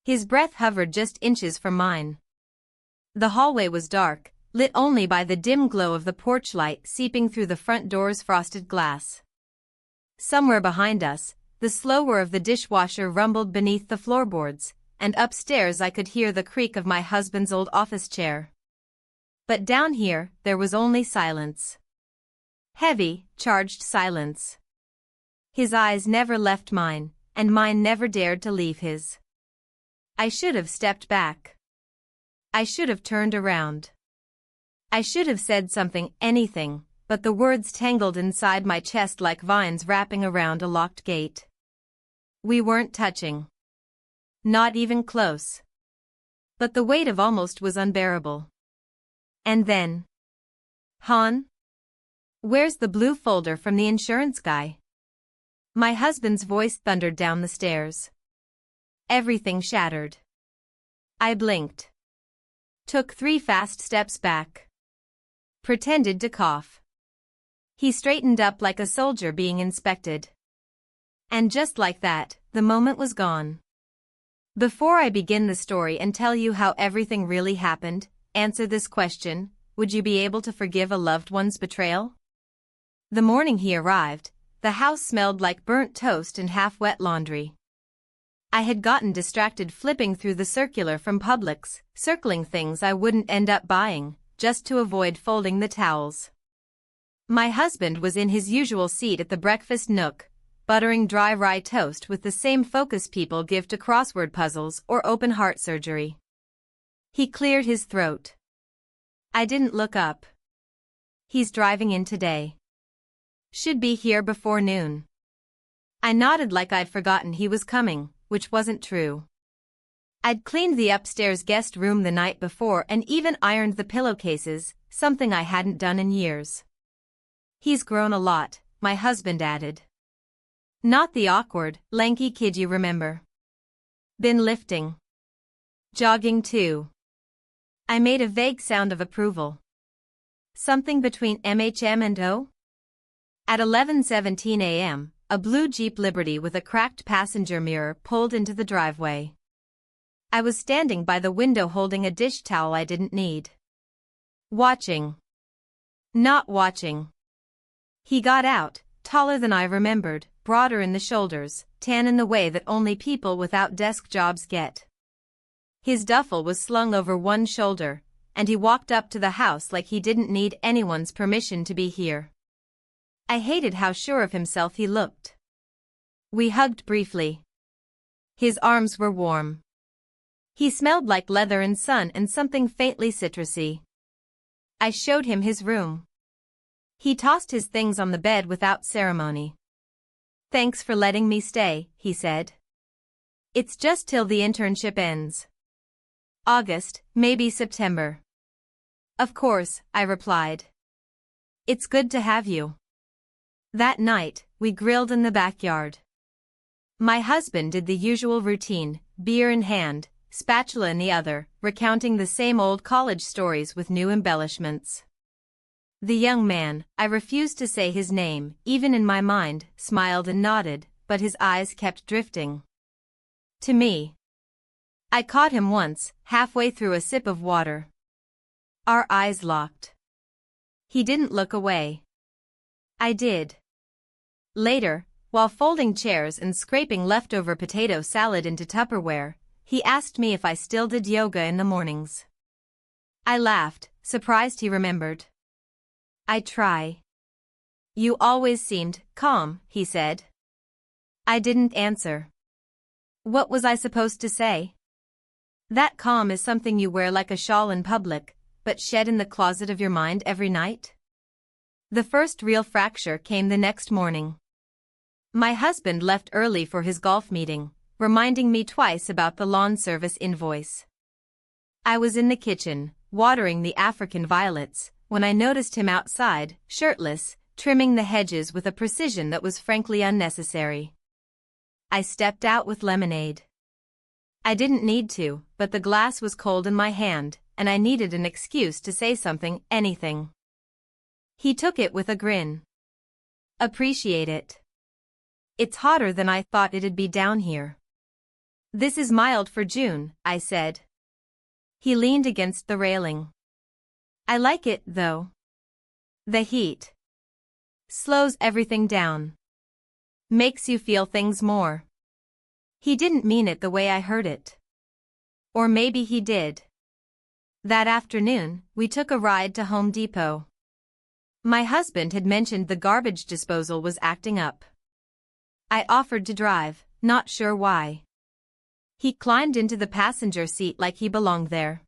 His breath hovered just inches from mine. The hallway was dark, lit only by the dim glow of the porch light seeping through the front door's frosted glass. Somewhere behind us, the slow whir of the dishwasher rumbled beneath the floorboards, and upstairs I could hear the creak of my husband's old office chair. But down here, there was only silence. Heavy, charged silence. His eyes never left mine, and mine never dared to leave his. I should have stepped back. I should have turned around. I should have said something, anything, but the words tangled inside my chest like vines wrapping around a locked gate. We weren't touching. Not even close. But the weight of almost was unbearable. And then, "Hon? Where's the blue folder from the insurance guy?" My husband's voice thundered down the stairs. Everything shattered. I blinked. Took 3 fast steps back. Pretended to cough. He straightened up like a soldier being inspected. And just like that, the moment was gone. Before I begin the story and tell you how everything really happened, answer this question: would you be able to forgive a loved one's betrayal? The morning he arrived, the house smelled like burnt toast and half-wet laundry. I had gotten distracted flipping through the circular from Publix, circling things I wouldn't end up buying, just to avoid folding the towels. My husband was in his usual seat at the breakfast nook, buttering dry rye toast with the same focus people give to crossword puzzles or open heart surgery. He cleared his throat. I didn't look up. "He's driving in today. Should be here before noon." I nodded like I'd forgotten he was coming, which wasn't true. I'd cleaned the upstairs guest room the night before and even ironed the pillowcases, something I hadn't done in years. "He's grown a lot," my husband added. "Not the awkward, lanky kid you remember. Been lifting. Jogging too." I made a vague sound of approval. "Something between MHM and O?" At 11:17 a.m., a blue Jeep Liberty with a cracked passenger mirror pulled into the driveway. I was standing by the window holding a dish towel I didn't need. Watching. Not watching. He got out, taller than I remembered, broader in the shoulders, tan in the way that only people without desk jobs get. His duffel was slung over one shoulder, and he walked up to the house like he didn't need anyone's permission to be here. I hated how sure of himself he looked. We hugged briefly. His arms were warm. He smelled like leather and sun and something faintly citrusy. I showed him his room. He tossed his things on the bed without ceremony. "Thanks for letting me stay," he said. "It's just till the internship ends. August, maybe September." "Of course," I replied. "It's good to have you." That night, we grilled in the backyard. My husband did the usual routine, beer in hand, spatula in the other, recounting the same old college stories with new embellishments. The young man, I refused to say his name, even in my mind, smiled and nodded, but his eyes kept drifting. To me. I caught him once, halfway through a sip of water. Our eyes locked. He didn't look away. I did. Later, while folding chairs and scraping leftover potato salad into Tupperware, he asked me if I still did yoga in the mornings. I laughed, surprised he remembered. "I try." "You always seemed calm," he said. I didn't answer. What was I supposed to say? That calm is something you wear like a shawl in public, but shed in the closet of your mind every night? The first real fracture came the next morning. My husband left early for his golf meeting, reminding me twice about the lawn service invoice. I was in the kitchen, watering the African violets, when I noticed him outside, shirtless, trimming the hedges with a precision that was frankly unnecessary. I stepped out with lemonade. I didn't need to, but the glass was cold in my hand, and I needed an excuse to say something, anything. He took it with a grin. "Appreciate it. It's hotter than I thought it'd be down here." This is mild for June, I said. He leaned against the railing. I like it, though. The heat slows everything down. Makes you feel things more. He didn't mean it the way I heard it. Or maybe he did. That afternoon, we took a ride to Home Depot. My husband had mentioned the garbage disposal was acting up. I offered to drive, not sure why. He climbed into the passenger seat like he belonged there.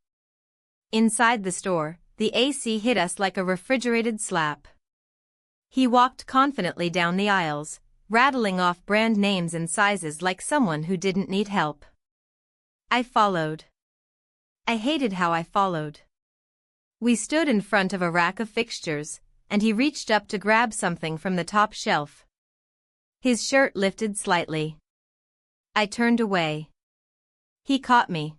Inside the store, the AC hit us like a refrigerated slap. He walked confidently down the aisles, rattling off brand names and sizes like someone who didn't need help. I followed. I hated how I followed. We stood in front of a rack of fixtures, and he reached up to grab something from the top shelf. His shirt lifted slightly. I turned away. He caught me.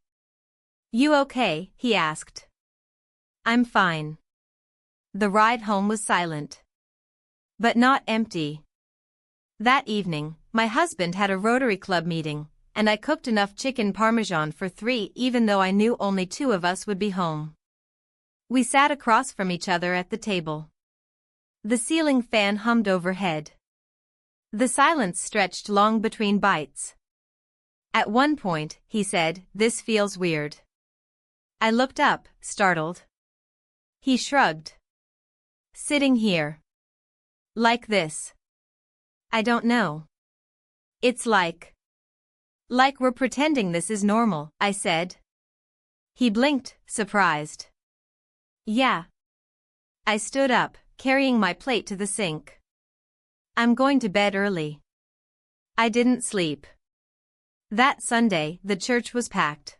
You okay? He asked. I'm fine. The ride home was silent. But not empty. That evening, my husband had a Rotary Club meeting, and I cooked enough chicken parmesan for 3 even though I knew only 2 of us would be home. We sat across from each other at the table. The ceiling fan hummed overhead. The silence stretched long between bites. At one point, he said, "This feels weird." I looked up, startled. He shrugged. Sitting here. Like this. I don't know. It's like we're pretending this is normal, I said. He blinked, surprised. Yeah. I stood up, carrying my plate to the sink. I'm going to bed early. I didn't sleep. That Sunday, the church was packed.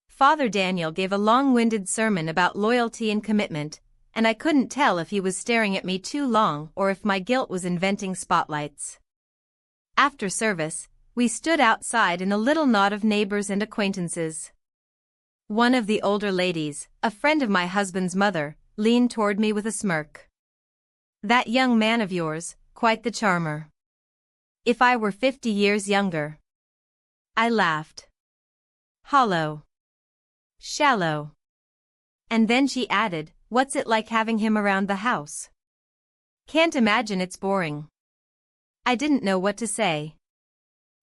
Father Daniel gave a long-winded sermon about loyalty and commitment, and I couldn't tell if he was staring at me too long or if my guilt was inventing spotlights. After service, we stood outside in a little knot of neighbors and acquaintances. One of the older ladies, a friend of my husband's mother, leaned toward me with a smirk. That young man of yours, quite the charmer. If I were 50 years younger. I laughed. Hollow. Shallow. And then she added, "What's it like having him around the house?" Can't imagine it's boring. I didn't know what to say.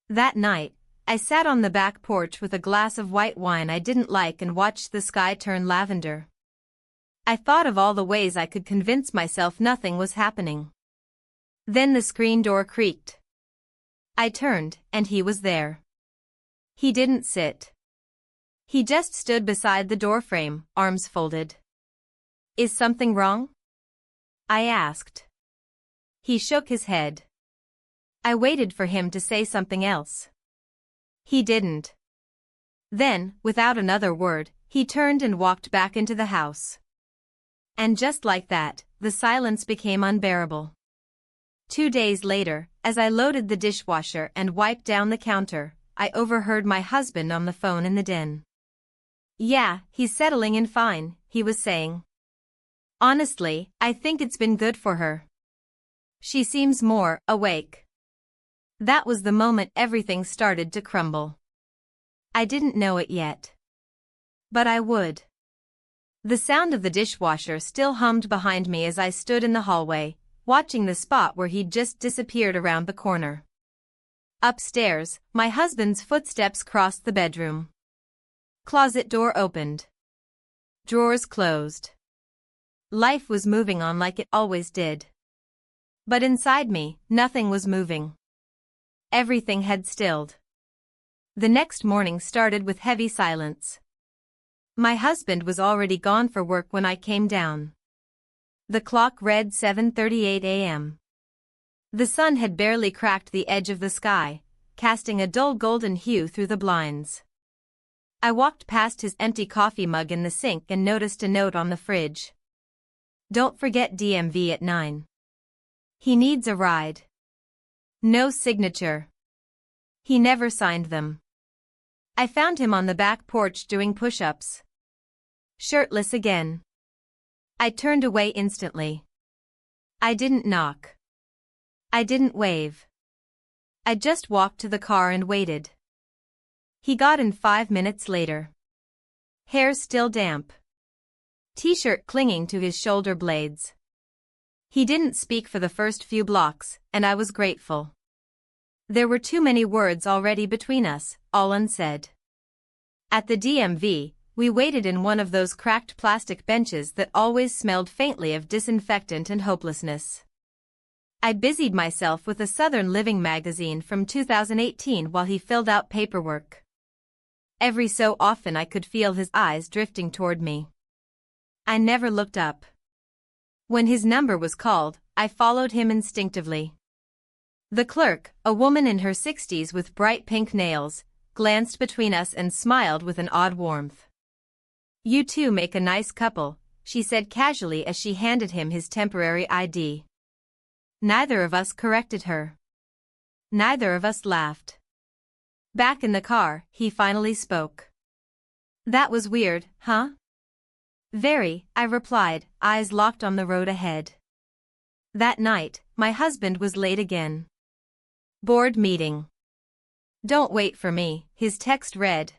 That night, I sat on the back porch with a glass of white wine I didn't like and watched the sky turn lavender. I thought of all the ways I could convince myself nothing was happening. Then the screen door creaked. I turned, and he was there. He didn't sit. He just stood beside the doorframe, arms folded. Is something wrong? I asked. He shook his head. I waited for him to say something else. He didn't. Then, without another word, he turned and walked back into the house. And just like that, the silence became unbearable. 2 days later, as I loaded the dishwasher and wiped down the counter, I overheard my husband on the phone in the den. Yeah, he's settling in fine, he was saying. Honestly, I think it's been good for her. She seems more awake. That was the moment everything started to crumble. I didn't know it yet. But I would. The sound of the dishwasher still hummed behind me as I stood in the hallway, watching the spot where he'd just disappeared around the corner. Upstairs, my husband's footsteps crossed the bedroom. Closet door opened. Drawers closed. Life was moving on like it always did. But inside me, nothing was moving. Everything had stilled. The next morning started with heavy silence. My husband was already gone for work when I came down. The clock read 7:38 a.m. The sun had barely cracked the edge of the sky, casting a dull golden hue through the blinds. I walked past his empty coffee mug in the sink and noticed a note on the fridge. Don't forget DMV at 9. He needs a ride. No signature. He never signed them. I found him on the back porch doing push-ups. Shirtless again. I turned away instantly. I didn't knock. I didn't wave. I just walked to the car and waited. He got in 5 minutes later. Hair still damp. T-shirt clinging to his shoulder blades. He didn't speak for the first few blocks, and I was grateful. There were too many words already between us, all unsaid. At the DMV, we waited in one of those cracked plastic benches that always smelled faintly of disinfectant and hopelessness. I busied myself with a Southern Living magazine from 2018 while he filled out paperwork. Every so often I could feel his eyes drifting toward me. I never looked up. When his number was called, I followed him instinctively. The clerk, a woman in her 60s with bright pink nails, glanced between us and smiled with an odd warmth. "You two make a nice couple," she said casually as she handed him his temporary ID. Neither of us corrected her. Neither of us laughed. Back in the car, he finally spoke. "That was weird, huh?" "Very," I replied, eyes locked on the road ahead. That night, my husband was late again. Board meeting. "Don't wait for me," his text read.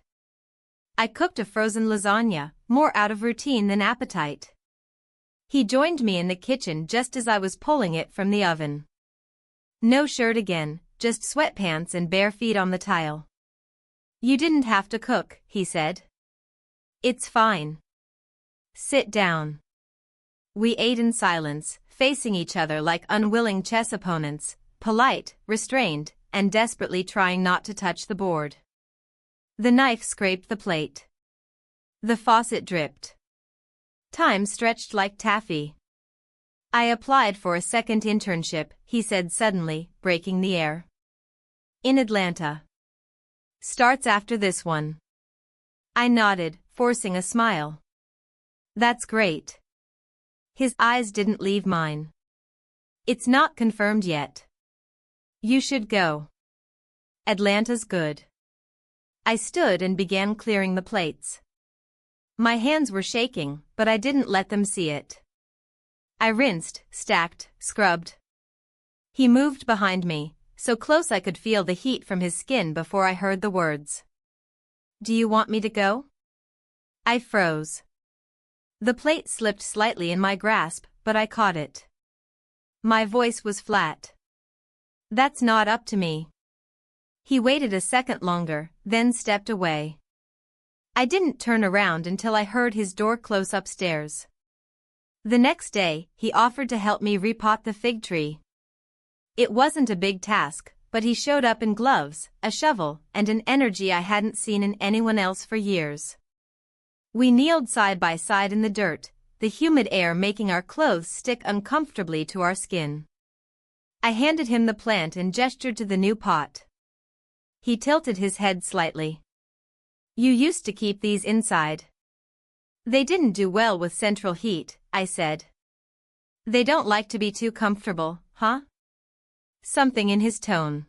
I cooked a frozen lasagna, more out of routine than appetite. He joined me in the kitchen just as I was pulling it from the oven. No shirt again, just sweatpants and bare feet on the tile. "You didn't have to cook," he said. "It's fine. Sit down." We ate in silence, facing each other like unwilling chess opponents, polite, restrained, and desperately trying not to touch the board. The knife scraped the plate. The faucet dripped. Time stretched like taffy. "I applied for a second internship," he said suddenly, breaking the air. "In Atlanta. Starts after this one." I nodded, forcing a smile. "That's great." His eyes didn't leave mine. "It's not confirmed yet. You should go. Atlanta's good." I stood and began clearing the plates. My hands were shaking, but I didn't let them see it. I rinsed, stacked, scrubbed. He moved behind me, so close I could feel the heat from his skin before I heard the words. "Do you want me to go?" I froze. The plate slipped slightly in my grasp, but I caught it. My voice was flat. "That's not up to me." He waited a second longer, then stepped away. I didn't turn around until I heard his door close upstairs. The next day, he offered to help me repot the fig tree. It wasn't a big task, but he showed up in gloves, a shovel, and an energy I hadn't seen in anyone else for years. We kneeled side by side in the dirt, the humid air making our clothes stick uncomfortably to our skin. I handed him the plant and gestured to the new pot. He tilted his head slightly. "You used to keep these inside." "They didn't do well with central heat," I said. "They don't like to be too comfortable, huh?" Something in his tone.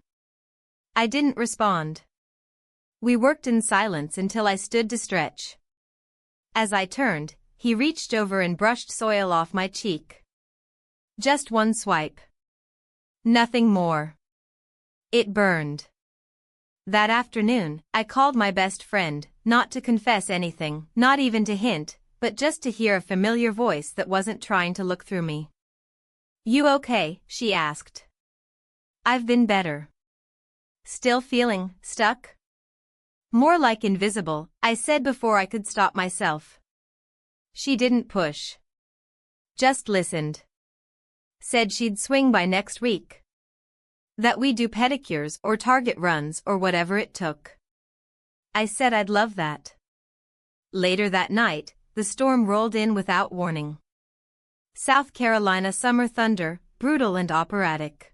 I didn't respond. We worked in silence until I stood to stretch. As I turned, he reached over and brushed soil off my cheek. Just one swipe. Nothing more. It burned. That afternoon, I called my best friend, not to confess anything, not even to hint, but just to hear a familiar voice that wasn't trying to look through me. "You okay?" she asked. "I've been better." "Still feeling stuck?" "More like invisible," I said before I could stop myself. She didn't push. Just listened. Said she'd swing by next week. That we'd do pedicures or Target runs or whatever it took. I said I'd love that. Later that night, the storm rolled in without warning. South Carolina summer thunder, brutal and operatic.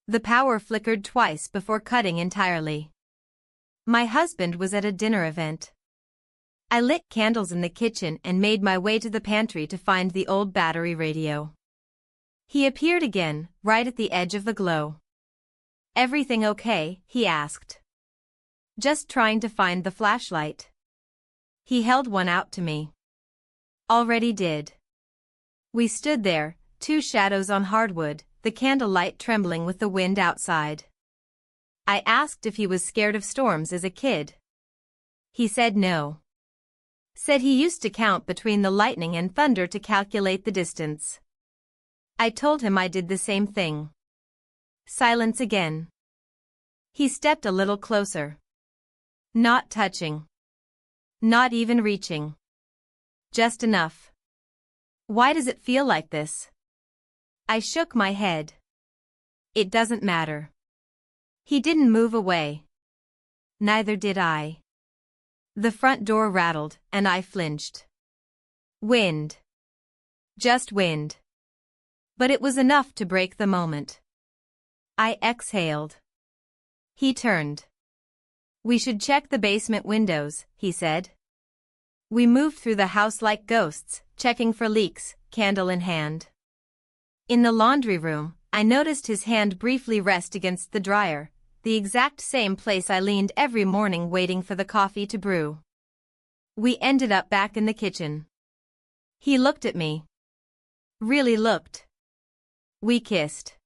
The power flickered twice before cutting entirely. My husband was at a dinner event. I lit candles in the kitchen and made my way to the pantry to find the old battery radio. He appeared again, right at the edge of the glow. "Everything okay?" he asked. "Just trying to find the flashlight." He held one out to me. "Already did." We stood there, two shadows on hardwood, the candlelight trembling with the wind outside. I asked if he was scared of storms as a kid. He said no. Said he used to count between the lightning and thunder to calculate the distance. I told him I did the same thing. Silence again. He stepped a little closer. Not touching. Not even reaching. Just enough. Why does it feel like this? I shook my head. It doesn't matter. He didn't move away. Neither did I. The front door rattled, and I flinched. Wind. Just wind. But it was enough to break the moment. I exhaled. He turned. We should check the basement windows, he said. We moved through the house like ghosts, checking for leaks, candle in hand. In the laundry room, I noticed his hand briefly rest against the dryer, the exact same place I leaned every morning waiting for the coffee to brew. We ended up back in the kitchen. He looked at me. Really looked. We kissed.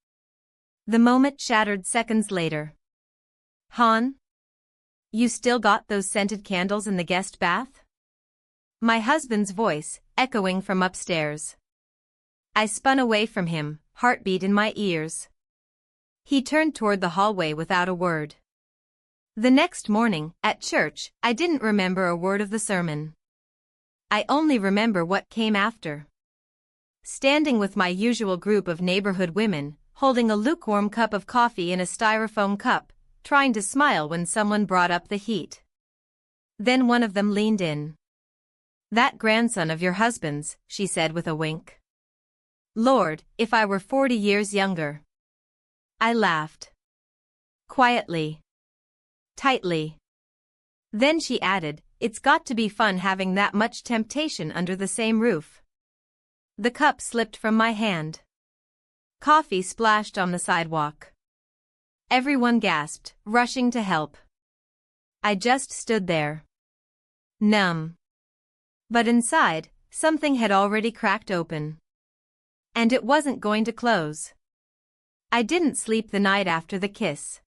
The moment shattered seconds later. Han? You still got those scented candles in the guest bath? My husband's voice, echoing from upstairs. I spun away from him, heartbeat in my ears. He turned toward the hallway without a word. The next morning, at church, I didn't remember a word of the sermon. I only remember what came after. Standing with my usual group of neighborhood women, holding a lukewarm cup of coffee in a styrofoam cup, trying to smile when someone brought up the heat. Then one of them leaned in. That grandson of your husband's, she said with a wink. Lord, if I were 40 years younger. I laughed. Quietly. Tightly. Then she added, it's got to be fun having that much temptation under the same roof. The cup slipped from my hand. Coffee splashed on the sidewalk. Everyone gasped, rushing to help. I just stood there. Numb. But inside, something had already cracked open. And it wasn't going to close. I didn't sleep the night after the kiss.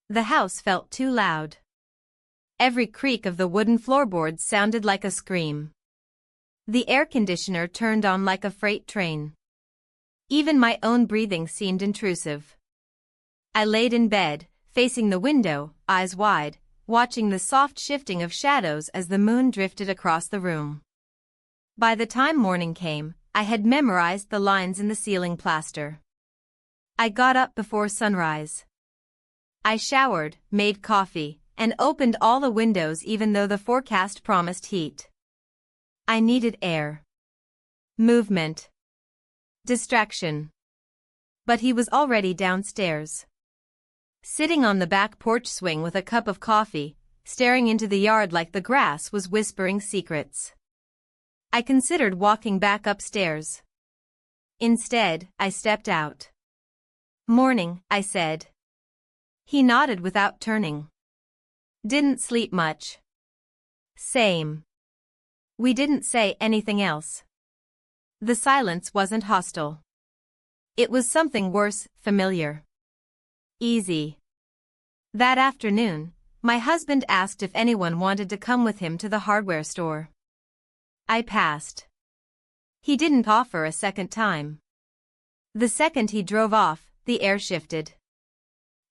The house felt too loud. Every creak of the wooden floorboards sounded like a scream. The air conditioner turned on like a freight train. Even my own breathing seemed intrusive. I laid in bed, facing the window, eyes wide, watching the soft shifting of shadows as the moon drifted across the room. By the time morning came, I had memorized the lines in the ceiling plaster. I got up before sunrise. I showered, made coffee, and opened all the windows even though the forecast promised heat. I needed air. Movement. Distraction. But he was already downstairs. Sitting on the back porch swing with a cup of coffee, staring into the yard like the grass was whispering secrets. I considered walking back upstairs. Instead, I stepped out. Morning, I said. He nodded without turning. Didn't sleep much. Same. We didn't say anything else. The silence wasn't hostile. It was something worse, familiar. Easy. That afternoon, my husband asked if anyone wanted to come with him to the hardware store. I passed. He didn't offer a second time. The second he drove off, the air shifted.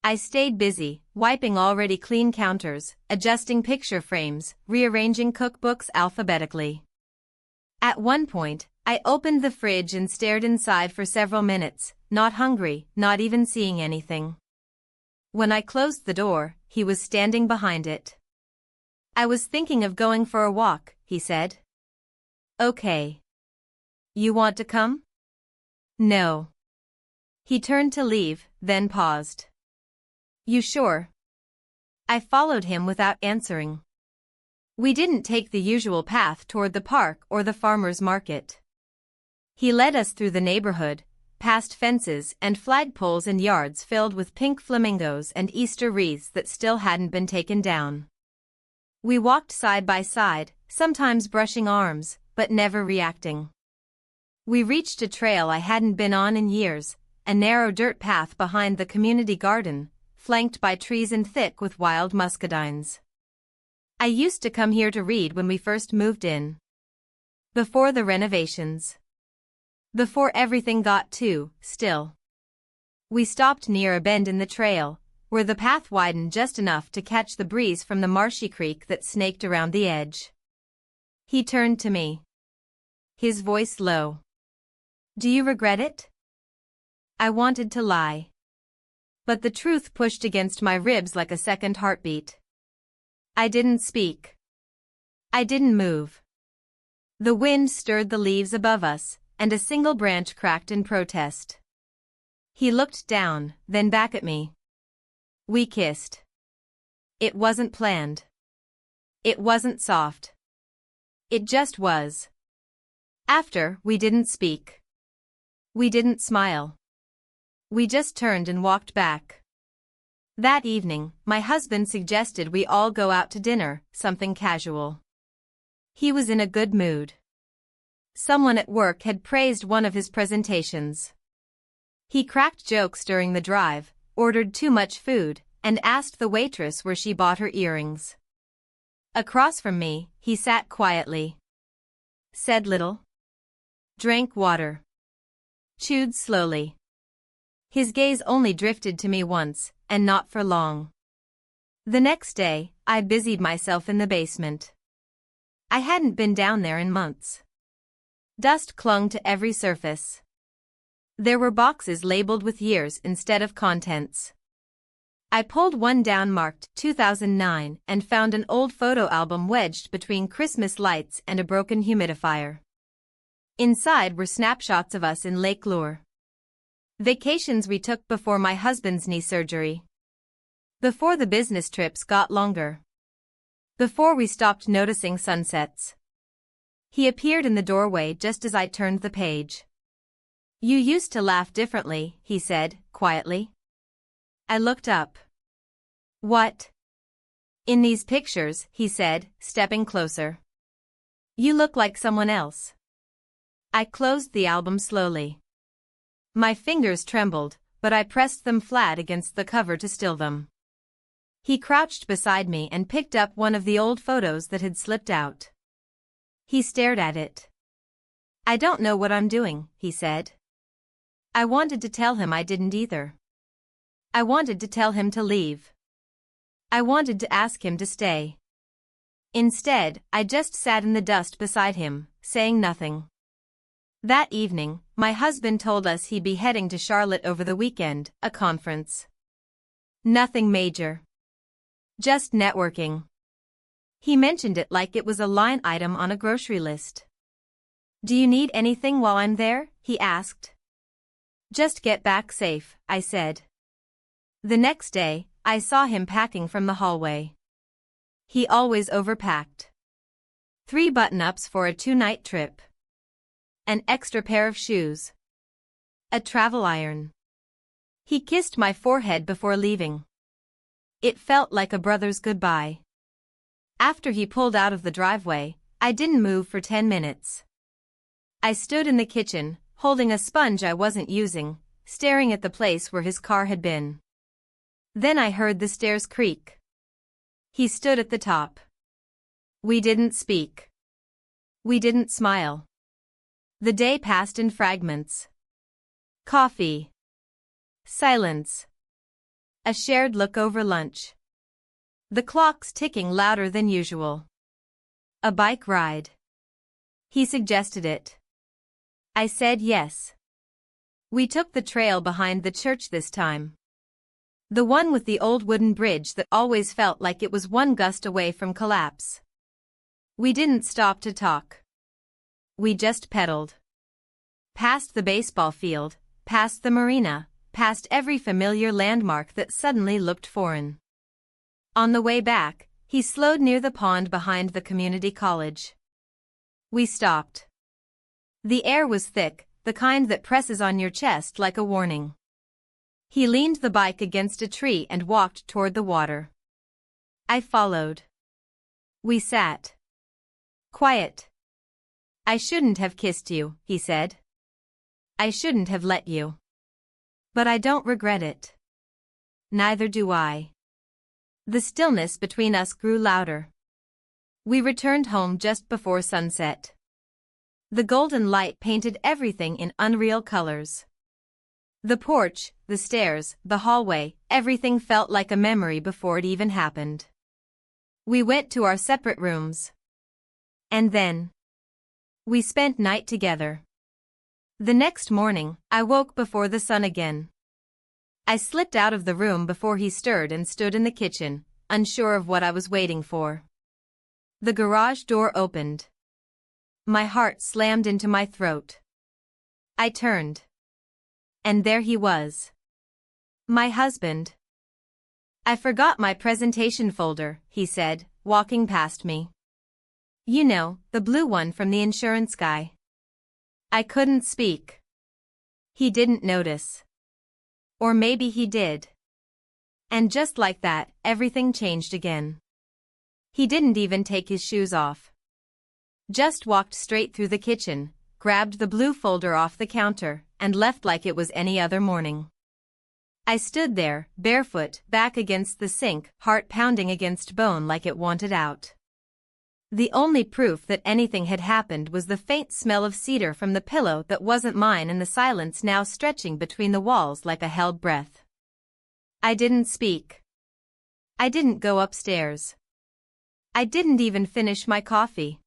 I stayed busy, wiping already clean counters, adjusting picture frames, rearranging cookbooks alphabetically. At one point, I opened the fridge and stared inside for several minutes, not hungry, not even seeing anything. When I closed the door, he was standing behind it. I was thinking of going for a walk, he said. Okay. You want to come? No. He turned to leave, then paused. You sure? I followed him without answering. We didn't take the usual path toward the park or the farmer's market. He led us through the neighborhood, past fences and flagpoles and yards filled with pink flamingos and Easter wreaths that still hadn't been taken down. We walked side by side, sometimes brushing arms, but never reacting. We reached a trail I hadn't been on in years, a narrow dirt path behind the community garden, flanked by trees and thick with wild muscadines. I used to come here to read when we first moved in. Before the renovations. Before everything got too still. We stopped near a bend in the trail, where the path widened just enough to catch the breeze from the marshy creek that snaked around the edge. He turned to me. His voice low. Do you regret it? I wanted to lie. But the truth pushed against my ribs like a second heartbeat. I didn't speak. I didn't move. The wind stirred the leaves above us, and a single branch cracked in protest. He looked down, then back at me. We kissed. It wasn't planned. It wasn't soft. It just was. After, we didn't speak. We didn't smile. We just turned and walked back. That evening, my husband suggested we all go out to dinner, something casual. He was in a good mood. Someone at work had praised one of his presentations. He cracked jokes during the drive, ordered too much food, and asked the waitress where she bought her earrings. Across from me, he sat quietly. Said little. Drank water. Chewed slowly. His gaze only drifted to me once, and not for long. The next day, I busied myself in the basement. I hadn't been down there in months. Dust clung to every surface. There were boxes labeled with years instead of contents. I pulled one down marked 2009 and found an old photo album wedged between Christmas lights and a broken humidifier. Inside were snapshots of us in Lake Lure. Vacations we took before my husband's knee surgery. Before the business trips got longer. Before we stopped noticing sunsets. He appeared in the doorway just as I turned the page. You used to laugh differently, he said, quietly. I looked up. What? In these pictures, he said, stepping closer. You look like someone else. I closed the album slowly. My fingers trembled, but I pressed them flat against the cover to still them. He crouched beside me and picked up one of the old photos that had slipped out. He stared at it. I don't know what I'm doing, he said. I wanted to tell him I didn't either. I wanted to tell him to leave. I wanted to ask him to stay. Instead, I just sat in the dust beside him, saying nothing. That evening, my husband told us he'd be heading to Charlotte over the weekend, a conference. Nothing major. Just networking. He mentioned it like it was a line item on a grocery list. Do you need anything while I'm there? He asked. Just get back safe, I said. The next day, I saw him packing from the hallway. He always overpacked. 3 button-ups for a 2-night trip. An extra pair of shoes. A travel iron. He kissed my forehead before leaving. It felt like a brother's goodbye. After he pulled out of the driveway, I didn't move for 10 minutes. I stood in the kitchen, holding a sponge I wasn't using, staring at the place where his car had been. Then I heard the stairs creak. He stood at the top. We didn't speak. We didn't smile. The day passed in fragments. Coffee. Silence. A shared look over lunch. The clocks ticking louder than usual. A bike ride. He suggested it. I said yes. We took the trail behind the church this time. The one with the old wooden bridge that always felt like it was one gust away from collapse. We didn't stop to talk. We just pedaled. Past the baseball field, past the marina, past every familiar landmark that suddenly looked foreign. On the way back, he slowed near the pond behind the community college. We stopped. The air was thick, the kind that presses on your chest like a warning. He leaned the bike against a tree and walked toward the water. I followed. We sat. Quiet. I shouldn't have kissed you, he said. I shouldn't have let you. But I don't regret it. Neither do I. The stillness between us grew louder. We returned home just before sunset. The golden light painted everything in unreal colors. The porch, the stairs, the hallway, everything felt like a memory before it even happened. We went to our separate rooms. And then we spent night together. The next morning, I woke before the sun again. I slipped out of the room before he stirred and stood in the kitchen, unsure of what I was waiting for. The garage door opened. My heart slammed into my throat. I turned. And there he was. My husband. "I forgot my presentation folder," he said, walking past me. "You know, the blue one from the insurance guy." I couldn't speak. He didn't notice. Or maybe he did. And just like that, everything changed again. He didn't even take his shoes off. Just walked straight through the kitchen, grabbed the blue folder off the counter, and left like it was any other morning. I stood there, barefoot, back against the sink, heart pounding against bone like it wanted out. The only proof that anything had happened was the faint smell of cedar from the pillow that wasn't mine and the silence now stretching between the walls like a held breath. I didn't speak. I didn't go upstairs. I didn't even finish my coffee.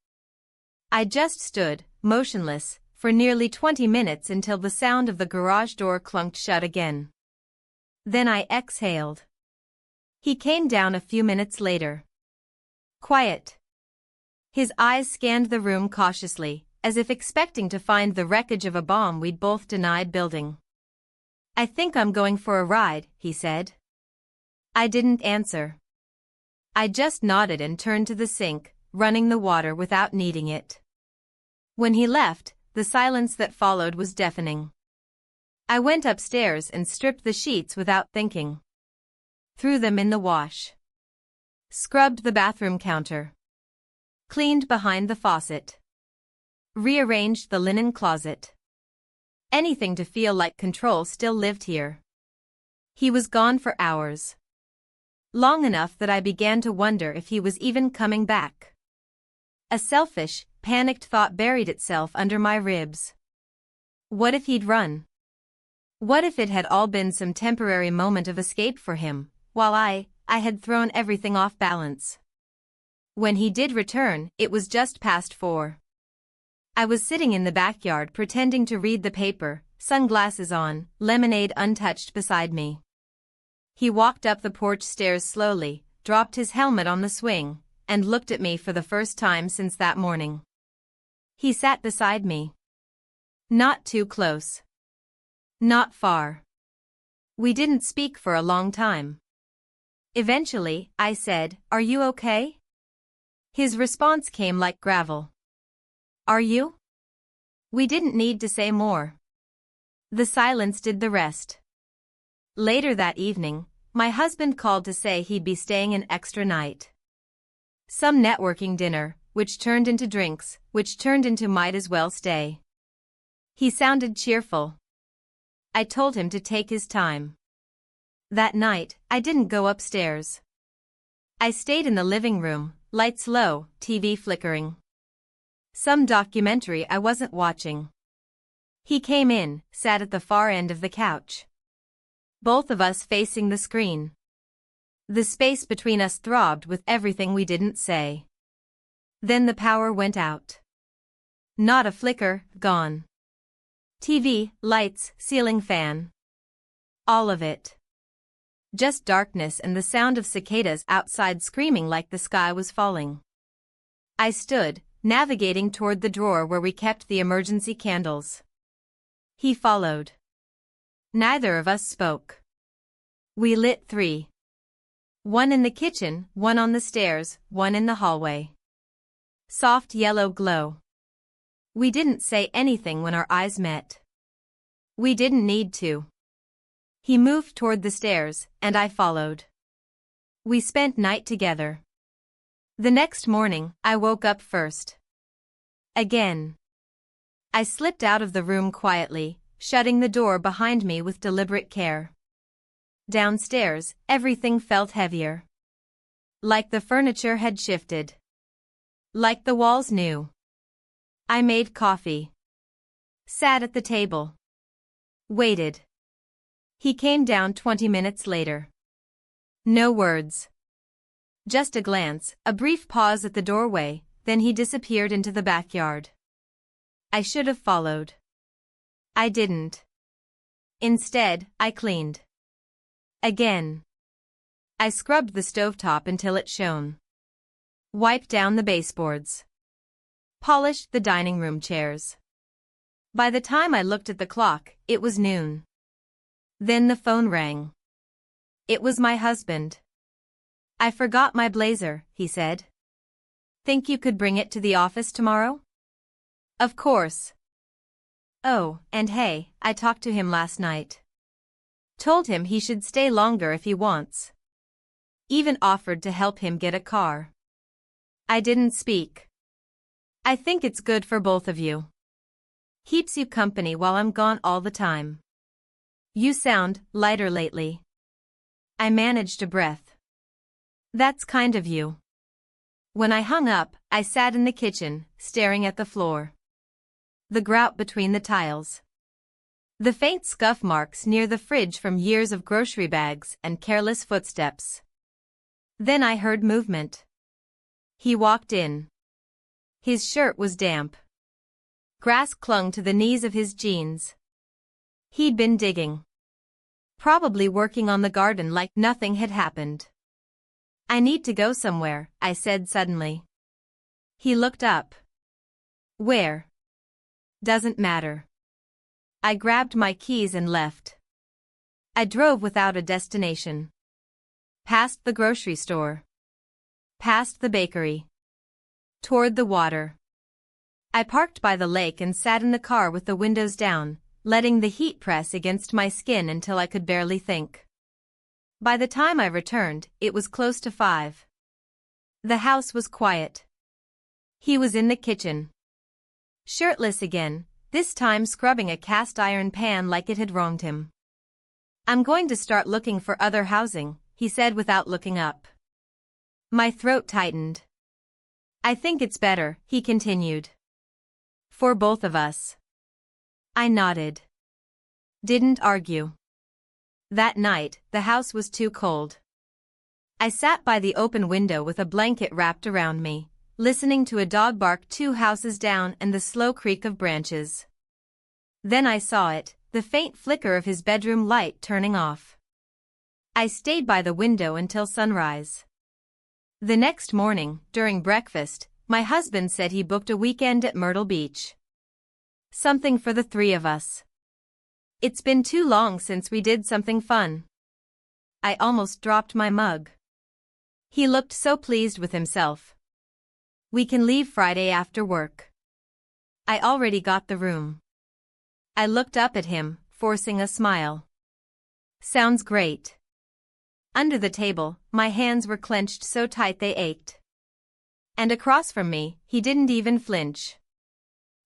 I just stood, motionless, for nearly 20 minutes until the sound of the garage door clunked shut again. Then I exhaled. He came down a few minutes later. Quiet. His eyes scanned the room cautiously, as if expecting to find the wreckage of a bomb we'd both denied building. "I think I'm going for a ride," he said. I didn't answer. I just nodded and turned to the sink, running the water without needing it. When he left, the silence that followed was deafening. I went upstairs and stripped the sheets without thinking. Threw them in the wash. Scrubbed the bathroom counter. Cleaned behind the faucet. Rearranged the linen closet. Anything to feel like control still lived here. He was gone for hours. Long enough that I began to wonder if he was even coming back. A selfish, panicked thought buried itself under my ribs. What if he'd run? What if it had all been some temporary moment of escape for him, while I had thrown everything off balance? When he did return, it was just past 4. I was sitting in the backyard pretending to read the paper, sunglasses on, lemonade untouched beside me. He walked up the porch stairs slowly, dropped his helmet on the swing, and looked at me for the first time since that morning. He sat beside me. Not too close. Not far. We didn't speak for a long time. Eventually, I said, "Are you okay?" His response came like gravel. "Are you?" We didn't need to say more. The silence did the rest. Later that evening, my husband called to say he'd be staying an extra night. Some networking dinner, which turned into drinks, which turned into might as well stay. He sounded cheerful. I told him to take his time. That night, I didn't go upstairs. I stayed in the living room, lights low, TV flickering. Some documentary I wasn't watching. He came in, sat at the far end of the couch. Both of us facing the screen. The space between us throbbed with everything we didn't say. Then the power went out. Not a flicker, gone. TV, lights, ceiling fan. All of it. Just darkness and the sound of cicadas outside screaming like the sky was falling. I stood, navigating toward the drawer where we kept the emergency candles. He followed. Neither of us spoke. We lit 3. One in the kitchen, one on the stairs, one in the hallway. Soft yellow glow. We didn't say anything when our eyes met. We didn't need to. He moved toward the stairs, and I followed. We spent night together. The next morning, I woke up first. Again. I slipped out of the room quietly, shutting the door behind me with deliberate care. Downstairs, everything felt heavier. Like the furniture had shifted. Like the walls knew. I made coffee. Sat at the table. Waited. He came down 20 minutes later. No words. Just a glance, a brief pause at the doorway, then he disappeared into the backyard. I should have followed. I didn't. Instead, I cleaned. Again. I scrubbed the stovetop until it shone. Wiped down the baseboards. Polished the dining room chairs. By the time I looked at the clock, it was noon. Then the phone rang. It was my husband. I forgot my blazer, he said. Think you could bring it to the office tomorrow? Of course. Oh, and hey, I talked to him last night. Told him he should stay longer if he wants. Even offered to help him get a car. I didn't speak. I think it's good for both of you. Keeps you company while I'm gone all the time. You sound lighter lately. I managed a breath. That's kind of you. When I hung up, I sat in the kitchen, staring at the floor. The grout between the tiles. The faint scuff marks near the fridge from years of grocery bags and careless footsteps. Then I heard movement. He walked in. His shirt was damp. Grass clung to the knees of his jeans. He'd been digging. Probably working on the garden like nothing had happened. I need to go somewhere, I said suddenly. He looked up. Where? Doesn't matter. I grabbed my keys and left. I drove without a destination. Past the grocery store. Past the bakery. Toward the water. I parked by the lake and sat in the car with the windows down, letting the heat press against my skin until I could barely think. By the time I returned, it was close to 5. The house was quiet. He was in the kitchen. Shirtless again, this time scrubbing a cast iron pan like it had wronged him. I'm going to start looking for other housing, he said without looking up. My throat tightened. I think it's better, he continued. For both of us. I nodded. Didn't argue. That night, the house was too cold. I sat by the open window with a blanket wrapped around me, listening to a dog bark 2 houses down and the slow creak of branches. Then I saw it, the faint flicker of his bedroom light turning off. I stayed by the window until sunrise. The next morning, during breakfast, my husband said he booked a weekend at Myrtle Beach. Something for the 3 of us. It's been too long since we did something fun. I almost dropped my mug. He looked so pleased with himself. We can leave Friday after work. I already got the room. I looked up at him, forcing a smile. Sounds great. Under the table, my hands were clenched so tight they ached. And across from me, he didn't even flinch.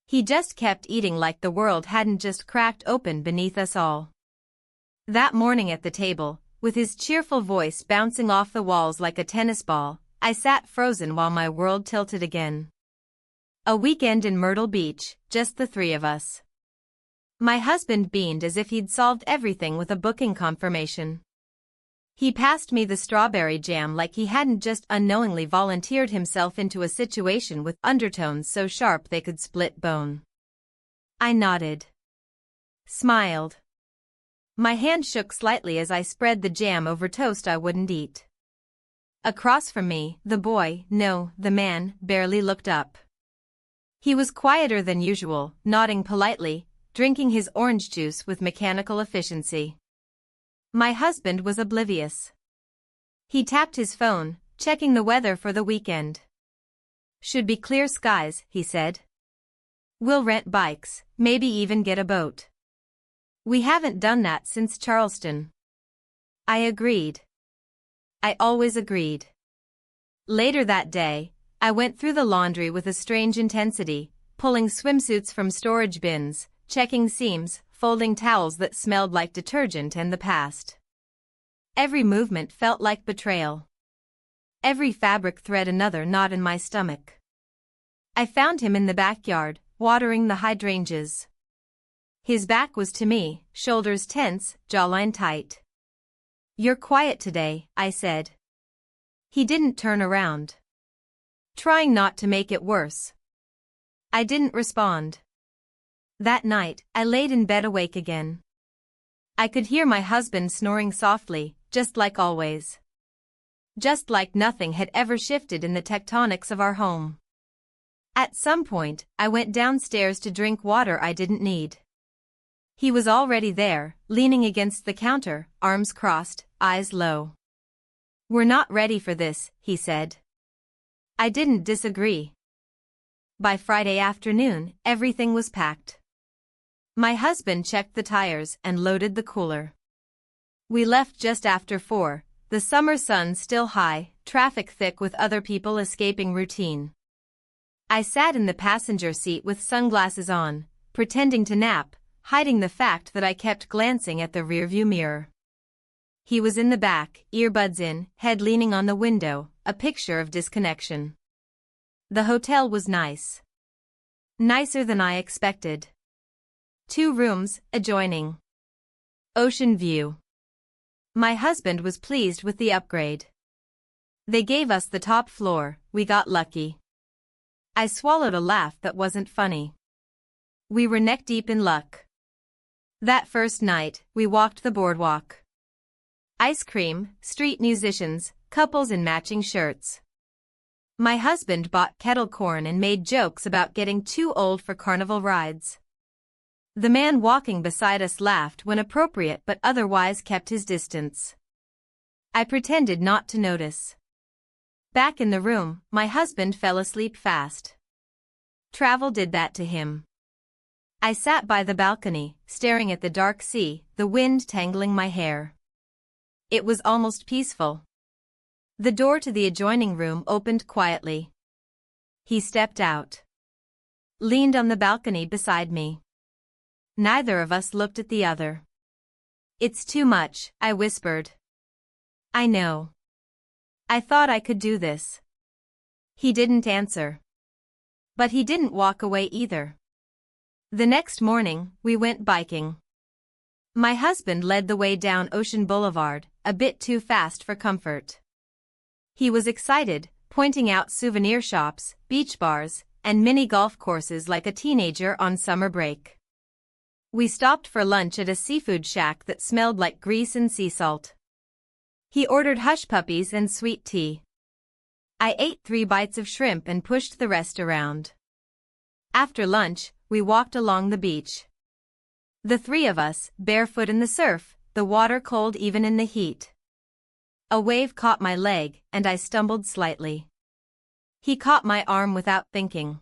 He just kept eating like the world hadn't just cracked open beneath us all. That morning at the table, with his cheerful voice bouncing off the walls like a tennis ball, I sat frozen while my world tilted again. A weekend in Myrtle Beach, just the 3 of us. My husband beamed as if he'd solved everything with a booking confirmation. He passed me the strawberry jam like he hadn't just unknowingly volunteered himself into a situation with undertones so sharp they could split bone. I nodded. Smiled. My hand shook slightly as I spread the jam over toast I wouldn't eat. Across from me, the man, barely looked up. He was quieter than usual, nodding politely, drinking his orange juice with mechanical efficiency. My husband was oblivious. He tapped his phone, checking the weather for the weekend. Should be clear skies, he said. We'll rent bikes, maybe even get a boat. We haven't done that since Charleston. I agreed. I always agreed. Later that day, I went through the laundry with a strange intensity, pulling swimsuits from storage bins, checking seams, folding towels that smelled like detergent and the past. Every movement felt like betrayal. Every fabric thread another knot in my stomach. I found him in the backyard, watering the hydrangeas. His back was to me, shoulders tense, jawline tight. "You're quiet today," I said. He didn't turn around, trying not to make it worse. I didn't respond. That night, I laid in bed awake again. I could hear my husband snoring softly, just like always. Just like nothing had ever shifted in the tectonics of our home. At some point, I went downstairs to drink water I didn't need. He was already there, leaning against the counter, arms crossed, eyes low. "We're not ready for this," he said. I didn't disagree. By Friday afternoon, everything was packed. My husband checked the tires and loaded the cooler. We left just after 4, the summer sun still high, traffic thick with other people escaping routine. I sat in the passenger seat with sunglasses on, pretending to nap, hiding the fact that I kept glancing at the rearview mirror. He was in the back, earbuds in, head leaning on the window, a picture of disconnection. The hotel was nice. Nicer than I expected. 2 rooms, adjoining. Ocean view. My husband was pleased with the upgrade. They gave us the top floor, we got lucky. I swallowed a laugh that wasn't funny. We were neck-deep in luck. That first night, we walked the boardwalk. Ice cream, street musicians, couples in matching shirts. My husband bought kettle corn and made jokes about getting too old for carnival rides. The man walking beside us laughed when appropriate but otherwise kept his distance. I pretended not to notice. Back in the room, my husband fell asleep fast. Travel did that to him. I sat by the balcony, staring at the dark sea, the wind tangling my hair. It was almost peaceful. The door to the adjoining room opened quietly. He stepped out. Leaned on the balcony beside me. Neither of us looked at the other. "It's too much," I whispered. "I know. I thought I could do this." He didn't answer. But he didn't walk away either. The next morning, we went biking. My husband led the way down Ocean Boulevard, a bit too fast for comfort. He was excited, pointing out souvenir shops, beach bars, and mini golf courses like a teenager on summer break. We stopped for lunch at a seafood shack that smelled like grease and sea salt. He ordered hush puppies and sweet tea. I ate 3 bites of shrimp and pushed the rest around. After lunch, we walked along the beach. The 3 of us, barefoot in the surf, the water cold even in the heat. A wave caught my leg, and I stumbled slightly. He caught my arm without thinking.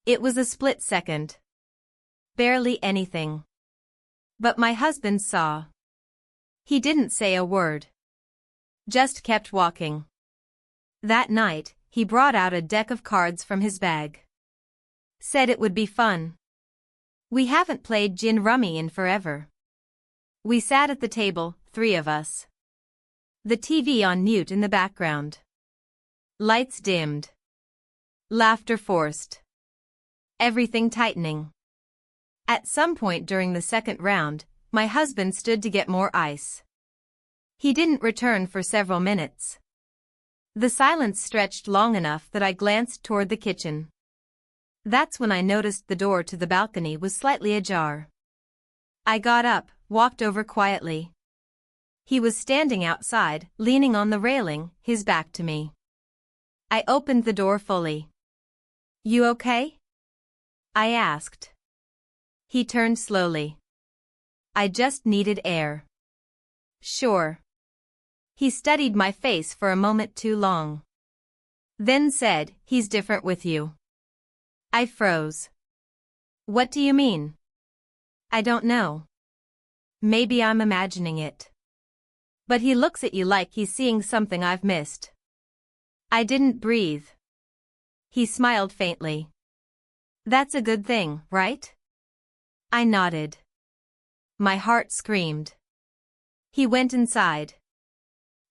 It was a split second. Barely anything. But my husband saw. He didn't say a word. Just kept walking. That night, he brought out a deck of cards from his bag. Said it would be fun. We haven't played gin rummy in forever. We sat at the table, 3 of us. The TV on mute in the background. Lights dimmed. Laughter forced. Everything tightening. At some point during the second round, my husband stood to get more ice. He didn't return for several minutes. The silence stretched long enough that I glanced toward the kitchen. That's when I noticed the door to the balcony was slightly ajar. I got up, walked over quietly. He was standing outside, leaning on the railing, his back to me. I opened the door fully. "You okay?" I asked. He turned slowly. "I just needed air." "Sure." He studied my face for a moment too long. Then said, "He's different with you." I froze. "What do you mean?" "I don't know. Maybe I'm imagining it. But he looks at you like he's seeing something I've missed." I didn't breathe. He smiled faintly. "That's a good thing, right?" I nodded. My heart screamed. He went inside.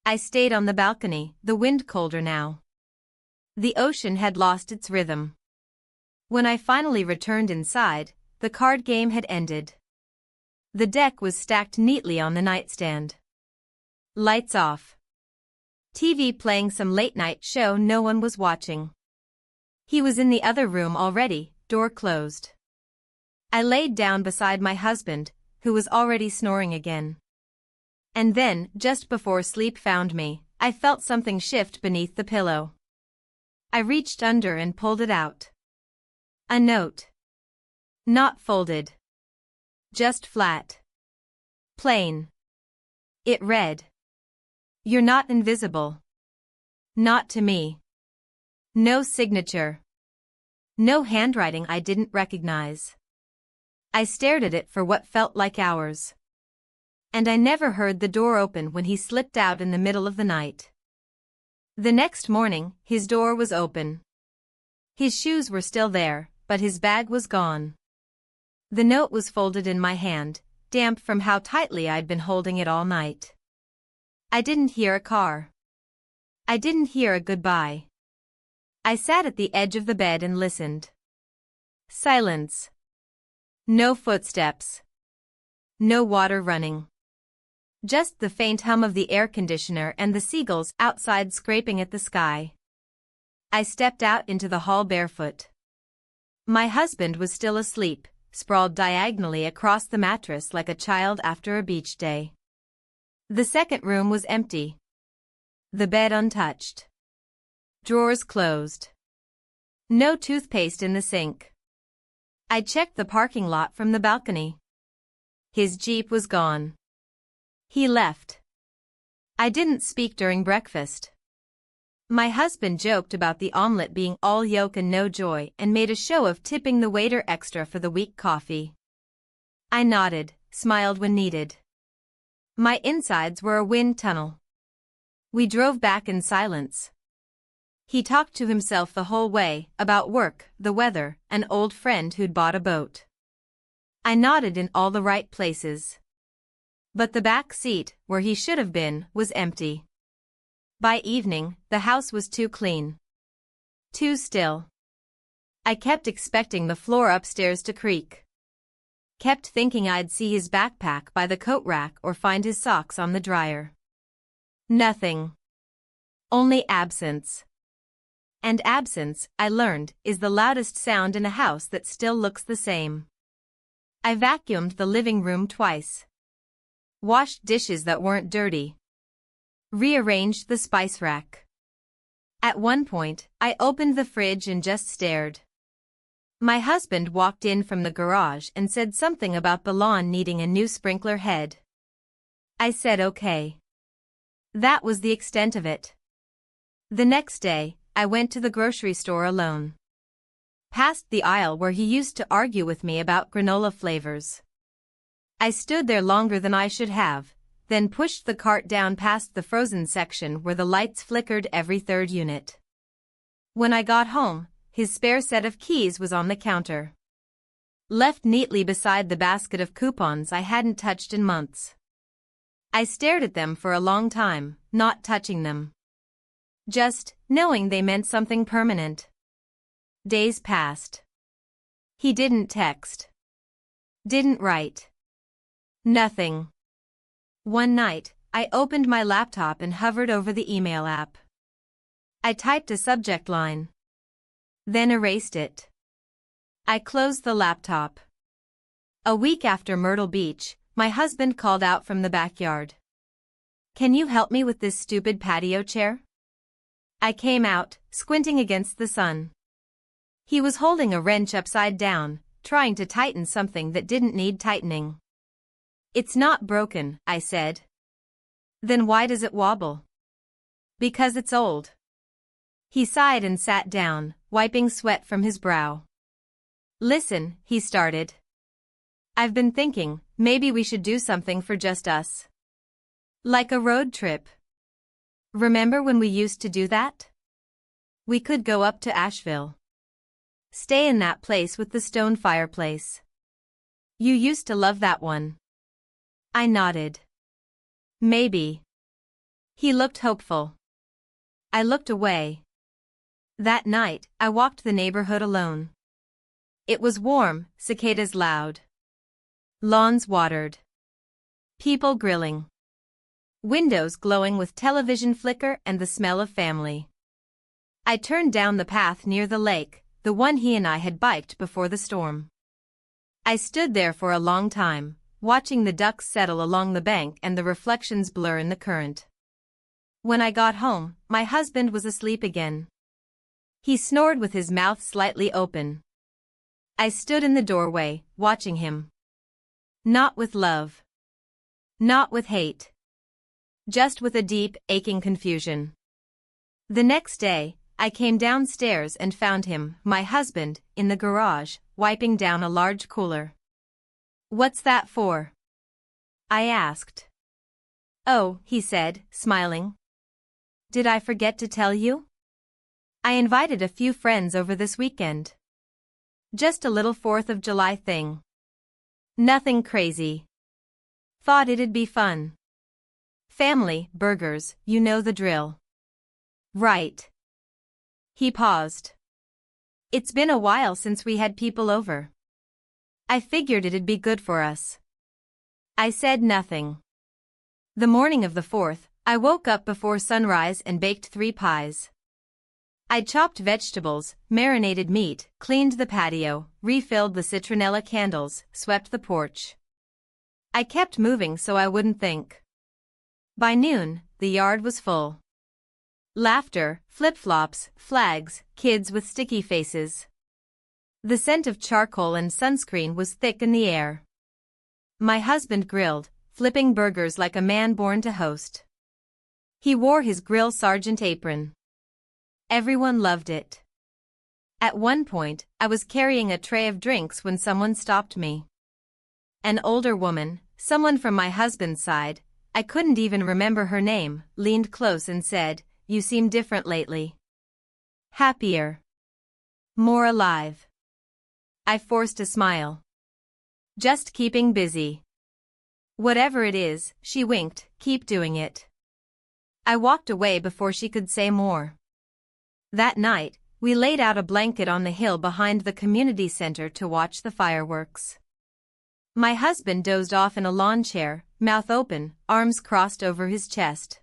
I stayed on the balcony, the wind colder now. The ocean had lost its rhythm. When I finally returned inside, the card game had ended. The deck was stacked neatly on the nightstand. Lights off. TV playing some late-night show no one was watching. He was in the other room already, door closed. I laid down beside my husband, who was already snoring again. And then, just before sleep found me, I felt something shift beneath the pillow. I reached under and pulled it out. A note. Not folded. Just flat. Plain. It read. "You're not invisible. Not to me." No signature. No handwriting I didn't recognize. I stared at it for what felt like hours. And I never heard the door open when he slipped out in the middle of the night. The next morning, his door was open. His shoes were still there, but his bag was gone. The note was folded in my hand, damp from how tightly I'd been holding it all night. I didn't hear a car. I didn't hear a goodbye. I sat at the edge of the bed and listened. Silence. No footsteps. No water running. Just the faint hum of the air conditioner and the seagulls outside scraping at the sky. I stepped out into the hall barefoot. My husband was still asleep, sprawled diagonally across the mattress like a child after a beach day. The second room was empty. The bed untouched. Drawers closed. No toothpaste in the sink. I checked the parking lot from the balcony. His Jeep was gone. He left. I didn't speak during breakfast. My husband joked about the omelet being all yolk and no joy and made a show of tipping the waiter extra for the weak coffee. I nodded, smiled when needed. My insides were a wind tunnel. We drove back in silence. He talked to himself the whole way, about work, the weather, an old friend who'd bought a boat. I nodded in all the right places. But the back seat, where he should have been, was empty. By evening, the house was too clean. Too still. I kept expecting the floor upstairs to creak. Kept thinking I'd see his backpack by the coat rack or find his socks on the dryer. Nothing. Only absence. And absence, I learned, is the loudest sound in a house that still looks the same. I vacuumed the living room twice. Washed dishes that weren't dirty. Rearranged the spice rack. At one point, I opened the fridge and just stared. My husband walked in from the garage and said something about the lawn needing a new sprinkler head. I said okay. That was the extent of it. The next day, I went to the grocery store alone. Past the aisle where he used to argue with me about granola flavors. I stood there longer than I should have, then pushed the cart down past the frozen section where the lights flickered every third unit. When I got home, his spare set of keys was on the counter. Left neatly beside the basket of coupons I hadn't touched in months. I stared at them for a long time, not touching them. Just knowing they meant something permanent. Days passed. He didn't text. Didn't write. Nothing. One night, I opened my laptop and hovered over the email app. I typed a subject line. Then erased it. I closed the laptop. A week after Myrtle Beach, my husband called out from the backyard. "Can you help me with this stupid patio chair?" I came out, squinting against the sun. He was holding a wrench upside down, trying to tighten something that didn't need tightening. "It's not broken," I said. "Then why does it wobble?" "Because it's old." He sighed and sat down, wiping sweat from his brow. "Listen," he started. "I've been thinking, maybe we should do something for just us. Like a road trip. Remember when we used to do that? We could go up to Asheville. Stay in that place with the stone fireplace. You used to love that one." I nodded. "Maybe." He looked hopeful. I looked away. That night, I walked the neighborhood alone. It was warm, cicadas loud. Lawns watered. People grilling. Windows glowing with television flicker and the smell of family. I turned down the path near the lake, the one he and I had biked before the storm. I stood there for a long time, watching the ducks settle along the bank and the reflections blur in the current. When I got home, my husband was asleep again. He snored with his mouth slightly open. I stood in the doorway, watching him. Not with love. Not with hate. Just with a deep, aching confusion. The next day, I came downstairs and found him, my husband, in the garage, wiping down a large cooler. "What's that for?" I asked. "Oh," he said, smiling. "Did I forget to tell you? I invited a few friends over this weekend. Just a little 4th of July thing. Nothing crazy. Thought it'd be fun. Family, burgers, you know the drill." "Right." He paused. "It's been a while since we had people over. I figured it'd be good for us." I said nothing. The morning of the 4th, I woke up before sunrise and baked 3 pies. I chopped vegetables, marinated meat, cleaned the patio, refilled the citronella candles, swept the porch. I kept moving so I wouldn't think. By noon, the yard was full. Laughter, flip-flops, flags, kids with sticky faces. The scent of charcoal and sunscreen was thick in the air. My husband grilled, flipping burgers like a man born to host. He wore his grill sergeant apron. Everyone loved it. At one point, I was carrying a tray of drinks when someone stopped me. An older woman, someone from my husband's side, I couldn't even remember her name, leaned close and said, "You seem different lately. Happier. More alive." I forced a smile. "Just keeping busy." "Whatever it is," she winked, "keep doing it." I walked away before she could say more. That night, we laid out a blanket on the hill behind the community center to watch the fireworks. My husband dozed off in a lawn chair, mouth open, arms crossed over his chest.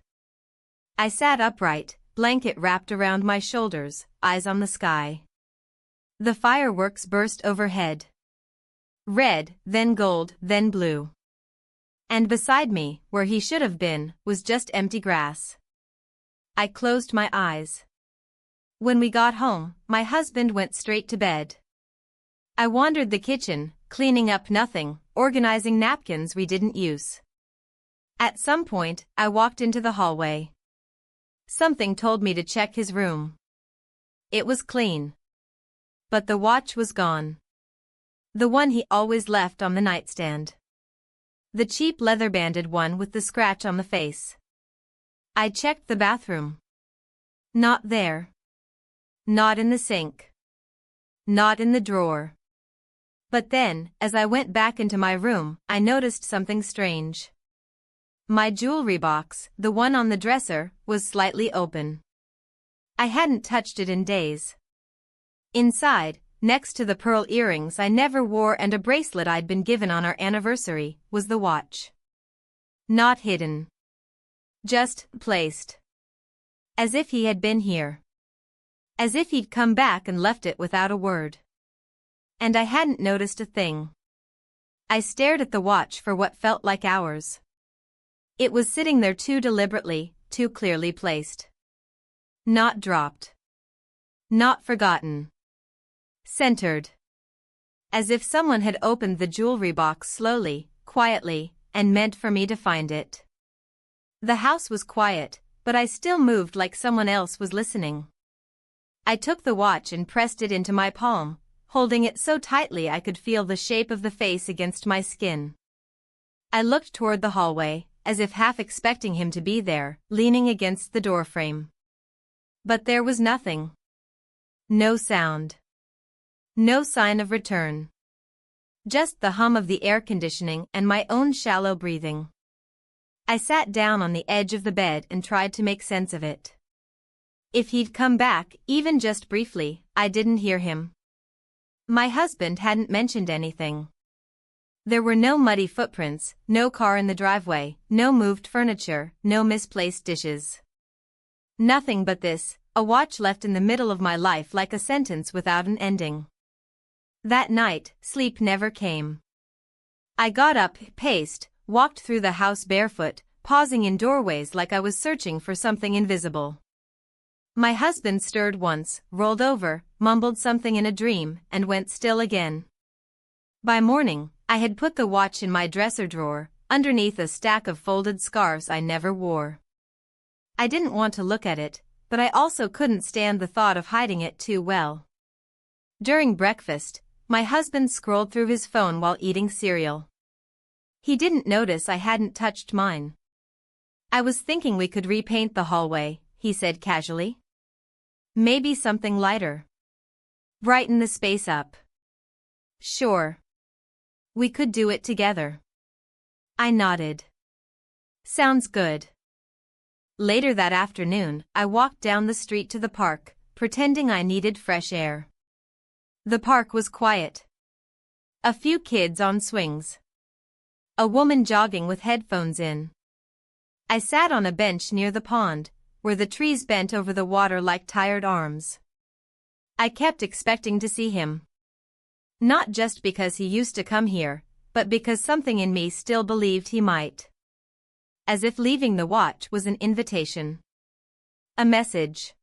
I sat upright, blanket wrapped around my shoulders, eyes on the sky. The fireworks burst overhead. Red, then gold, then blue. And beside me, where he should have been, was just empty grass. I closed my eyes. When we got home, my husband went straight to bed. I wandered the kitchen, cleaning up nothing, organizing napkins we didn't use. At some point, I walked into the hallway. Something told me to check his room. It was clean. But the watch was gone. The one he always left on the nightstand. The cheap leather-banded one with the scratch on the face. I checked the bathroom. Not there. Not in the sink. Not in the drawer. But then, as I went back into my room, I noticed something strange. My jewelry box, the one on the dresser, was slightly open. I hadn't touched it in days. Inside, next to the pearl earrings I never wore and a bracelet I'd been given on our anniversary, was the watch. Not hidden. Just placed. As if he had been here. As if he'd come back and left it without a word. And I hadn't noticed a thing. I stared at the watch for what felt like hours. It was sitting there too deliberately, too clearly placed. Not dropped. Not forgotten. Centered. As if someone had opened the jewelry box slowly, quietly, and meant for me to find it. The house was quiet, but I still moved like someone else was listening. I took the watch and pressed it into my palm, holding it so tightly I could feel the shape of the face against my skin. I looked toward the hallway, as if half expecting him to be there, leaning against the doorframe. But there was nothing. No sound. No sign of return. Just the hum of the air conditioning and my own shallow breathing. I sat down on the edge of the bed and tried to make sense of it. If he'd come back, even just briefly, I didn't hear him. My husband hadn't mentioned anything. There were no muddy footprints, no car in the driveway, no moved furniture, no misplaced dishes. Nothing but this, a watch left in the middle of my life like a sentence without an ending. That night, sleep never came. I got up, paced, walked through the house barefoot, pausing in doorways like I was searching for something invisible. My husband stirred once, rolled over, mumbled something in a dream, and went still again. By morning, I had put the watch in my dresser drawer, underneath a stack of folded scarves I never wore. I didn't want to look at it, but I also couldn't stand the thought of hiding it too well. During breakfast, my husband scrolled through his phone while eating cereal. He didn't notice I hadn't touched mine. "I was thinking we could repaint the hallway," he said casually. "Maybe something lighter. Brighten the space up." "Sure. We could do it together." I nodded. "Sounds good." Later that afternoon, I walked down the street to the park, pretending I needed fresh air. The park was quiet. A few kids on swings. A woman jogging with headphones in. I sat on a bench near the pond, where the trees bent over the water like tired arms. I kept expecting to see him. Not just because he used to come here, but because something in me still believed he might. As if leaving the watch was an invitation. A message.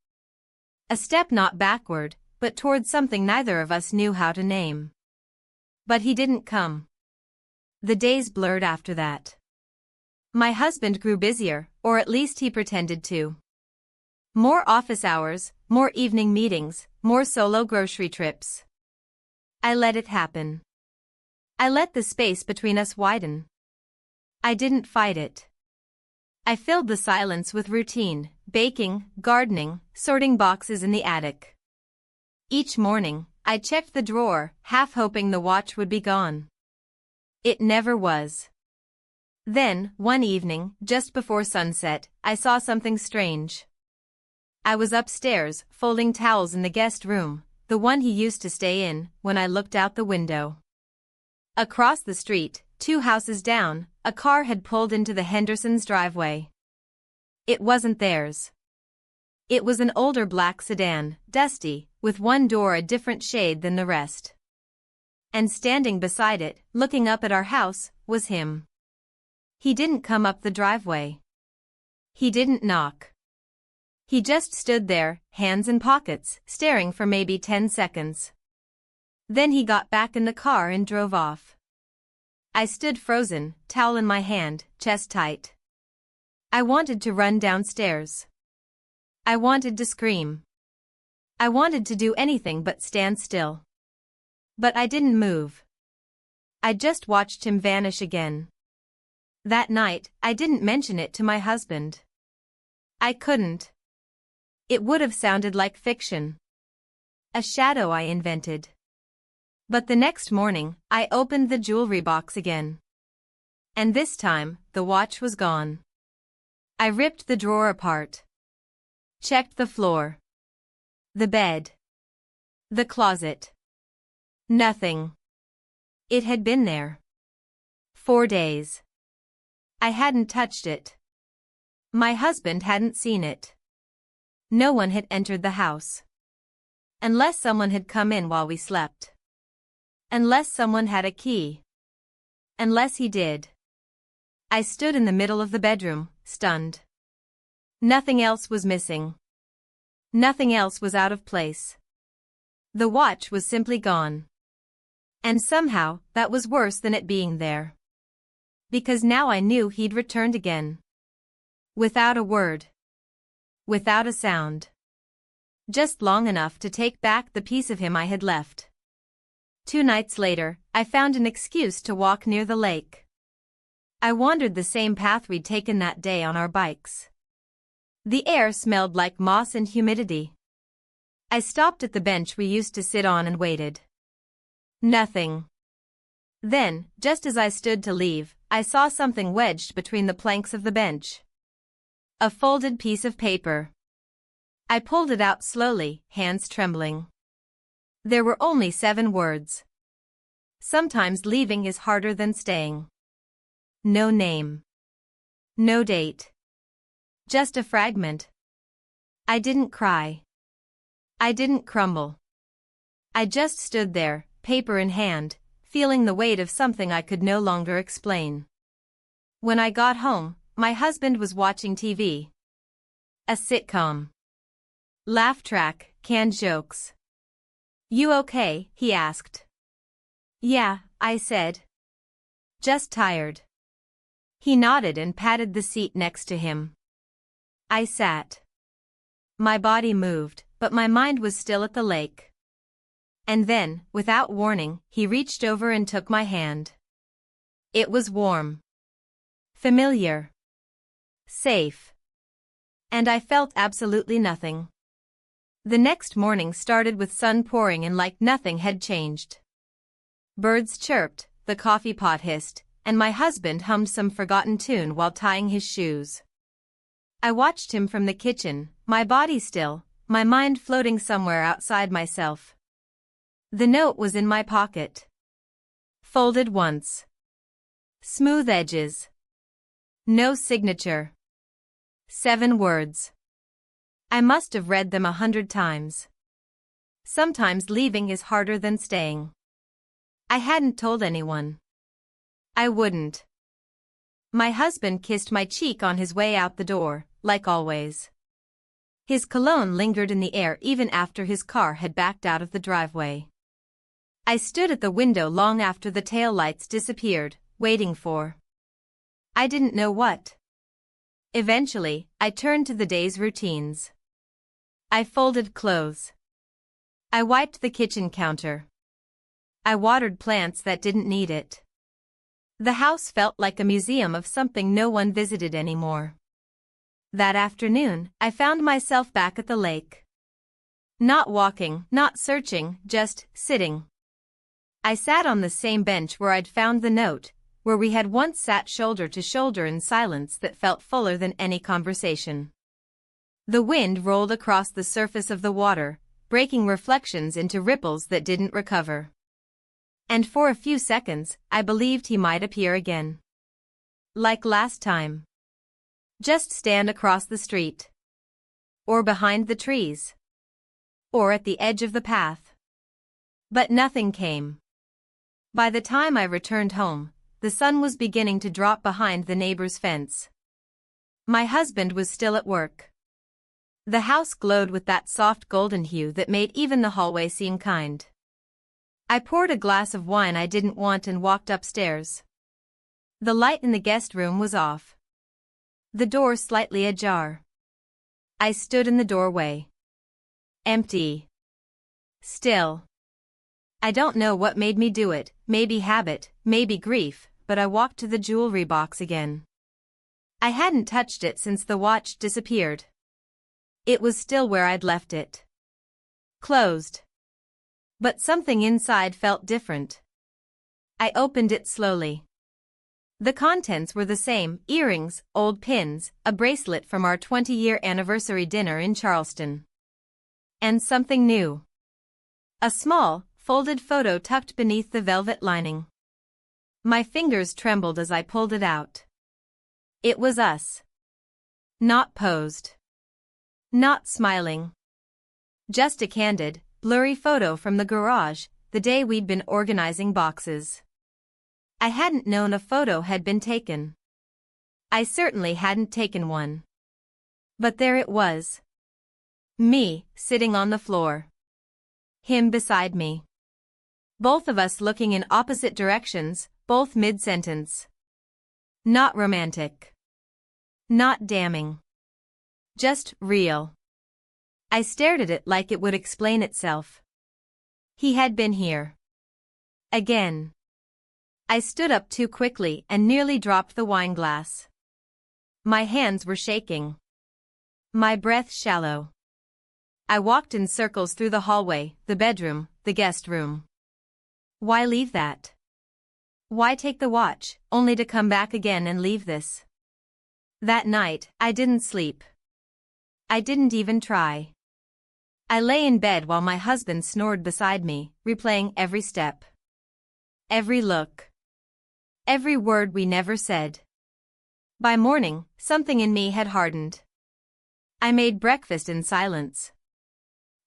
A step not backward, but toward something neither of us knew how to name. But he didn't come. The days blurred after that. My husband grew busier, or at least he pretended to. More office hours, more evening meetings, more solo grocery trips. I let it happen. I let the space between us widen. I didn't fight it. I filled the silence with routine, baking, gardening, sorting boxes in the attic. Each morning, I checked the drawer, half hoping the watch would be gone. It never was. Then, one evening, just before sunset, I saw something strange. I was upstairs, folding towels in the guest room, the one he used to stay in, when I looked out the window. Across the street, 2 houses down, a car had pulled into the Hendersons' driveway. It wasn't theirs. It was an older black sedan, dusty, with one door a different shade than the rest. And standing beside it, looking up at our house, was him. He didn't come up the driveway. He didn't knock. He just stood there, hands in pockets, staring for maybe 10 seconds. Then he got back in the car and drove off. I stood frozen, towel in my hand, chest tight. I wanted to run downstairs. I wanted to scream. I wanted to do anything but stand still. But I didn't move. I just watched him vanish again. That night, I didn't mention it to my husband. I couldn't. It would have sounded like fiction. A shadow I invented. But the next morning, I opened the jewelry box again. And this time, the watch was gone. I ripped the drawer apart. Checked the floor. The bed. The closet. Nothing. It had been there. 4 days. I hadn't touched it. My husband hadn't seen it. No one had entered the house. Unless someone had come in while we slept. Unless someone had a key. Unless he did. I stood in the middle of the bedroom, stunned. Nothing else was missing. Nothing else was out of place. The watch was simply gone. And somehow, that was worse than it being there. Because now I knew he'd returned again. Without a word. Without a sound. Just long enough to take back the piece of him I had left. 2 nights later, I found an excuse to walk near the lake. I wandered the same path we'd taken that day on our bikes. The air smelled like moss and humidity. I stopped at the bench we used to sit on and waited. Nothing. Then, just as I stood to leave, I saw something wedged between the planks of the bench. A folded piece of paper. I pulled it out slowly, hands trembling. There were only 7 words. Sometimes leaving is harder than staying. No name. No date. Just a fragment. I didn't cry. I didn't crumble. I just stood there, paper in hand, feeling the weight of something I could no longer explain. When I got home, my husband was watching TV. A sitcom. Laugh track, canned jokes. "You okay?" he asked. "Yeah," I said. "Just tired." He nodded and patted the seat next to him. I sat. My body moved, but my mind was still at the lake. And then, without warning, he reached over and took my hand. It was warm. Familiar. Safe. And I felt absolutely nothing. The next morning started with sun pouring and like nothing had changed. Birds chirped, the coffee pot hissed, and my husband hummed some forgotten tune while tying his shoes. I watched him from the kitchen, my body still, my mind floating somewhere outside myself. The note was in my pocket. Folded once. Smooth edges. No signature. 7 words. I must have read them 100 times. Sometimes leaving is harder than staying. I hadn't told anyone. I wouldn't. My husband kissed my cheek on his way out the door, like always. His cologne lingered in the air even after his car had backed out of the driveway. I stood at the window long after the taillights disappeared, waiting for. I didn't know what. Eventually, I turned to the day's routines. I folded clothes. I wiped the kitchen counter. I watered plants that didn't need it. The house felt like a museum of something no one visited anymore. That afternoon, I found myself back at the lake. Not walking, not searching, just sitting. I sat on the same bench where I'd found the note, where we had once sat shoulder to shoulder in silence that felt fuller than any conversation. The wind rolled across the surface of the water, breaking reflections into ripples that didn't recover. And for a few seconds, I believed he might appear again. Like last time. Just stand across the street. Or behind the trees. Or at the edge of the path. But nothing came. By the time I returned home, the sun was beginning to drop behind the neighbor's fence. My husband was still at work. The house glowed with that soft golden hue that made even the hallway seem kind. I poured a glass of wine I didn't want and walked upstairs. The light in the guest room was off. The door slightly ajar. I stood in the doorway. Empty. Still. I don't know what made me do it, maybe habit, maybe grief, but I walked to the jewelry box again. I hadn't touched it since the watch disappeared. It was still where I'd left it. Closed. But something inside felt different. I opened it slowly. The contents were the same: earrings, old pins, a bracelet from our 20-year anniversary dinner in Charleston. And something new. A small, folded photo tucked beneath the velvet lining. My fingers trembled as I pulled it out. It was us. Not posed. Not smiling. Just a candid, blurry photo from the garage, the day we'd been organizing boxes. I hadn't known a photo had been taken. I certainly hadn't taken one. But there it was. Me, sitting on the floor. Him beside me. Both of us looking in opposite directions, both mid-sentence. Not romantic. Not damning. Just real. I stared at it like it would explain itself. He had been here. Again. I stood up too quickly and nearly dropped the wine glass. My hands were shaking. My breath shallow. I walked in circles through the hallway, the bedroom, the guest room. Why leave that? Why take the watch, only to come back again and leave this? That night, I didn't sleep. I didn't even try. I lay in bed while my husband snored beside me, replaying every step. Every look. Every word we never said. By morning, something in me had hardened. I made breakfast in silence.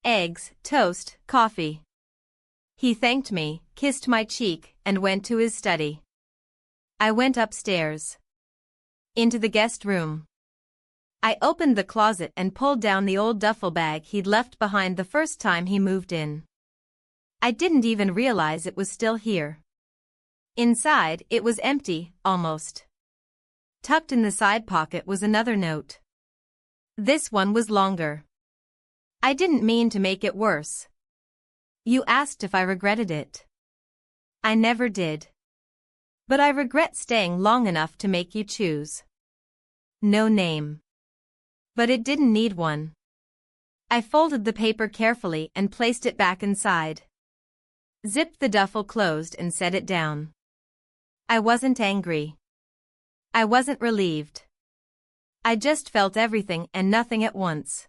Eggs, toast, coffee. He thanked me, kissed my cheek, and went to his study. I went upstairs. Into the guest room. I opened the closet and pulled down the old duffel bag he'd left behind the first time he moved in. I didn't even realize it was still here. Inside, it was empty, almost. Tucked in the side pocket was another note. This one was longer. I didn't mean to make it worse. You asked if I regretted it. I never did. But I regret staying long enough to make you choose. No name. But it didn't need one. I folded the paper carefully and placed it back inside. Zipped the duffel closed and set it down. I wasn't angry. I wasn't relieved. I just felt everything and nothing at once.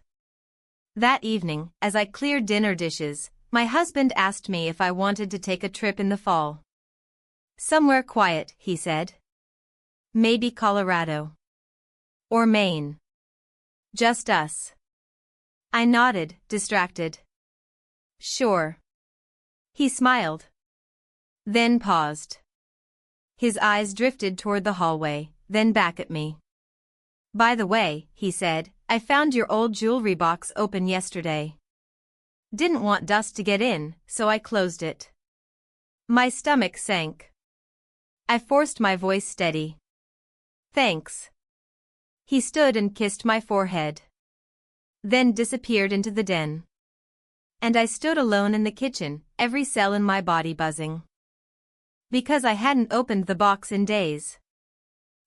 That evening, as I cleared dinner dishes, my husband asked me if I wanted to take a trip in the fall. Somewhere quiet, he said. Maybe Colorado. Or Maine. Just us. I nodded, distracted. Sure. He smiled. Then paused. His eyes drifted toward the hallway, then back at me. By the way, he said, I found your old jewelry box open yesterday. Didn't want dust to get in, so I closed it. My stomach sank. I forced my voice steady. Thanks. He stood and kissed my forehead. Then disappeared into the den. And I stood alone in the kitchen, every cell in my body buzzing. Because I hadn't opened the box in days.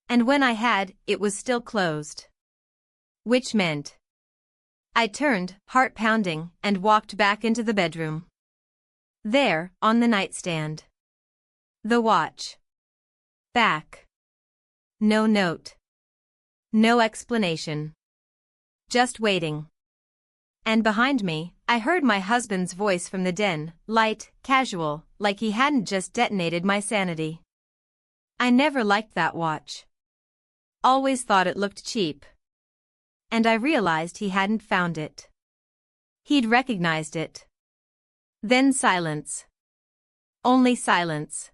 And when I had, it was still closed. Which meant. I turned, heart pounding, and walked back into the bedroom. There, on the nightstand. The watch. Back. No note. No explanation. Just waiting. And behind me, I heard my husband's voice from the den, light, casual, like he hadn't just detonated my sanity. I never liked that watch. Always thought it looked cheap. And I realized he hadn't found it. He'd recognized it. Then silence. Only silence.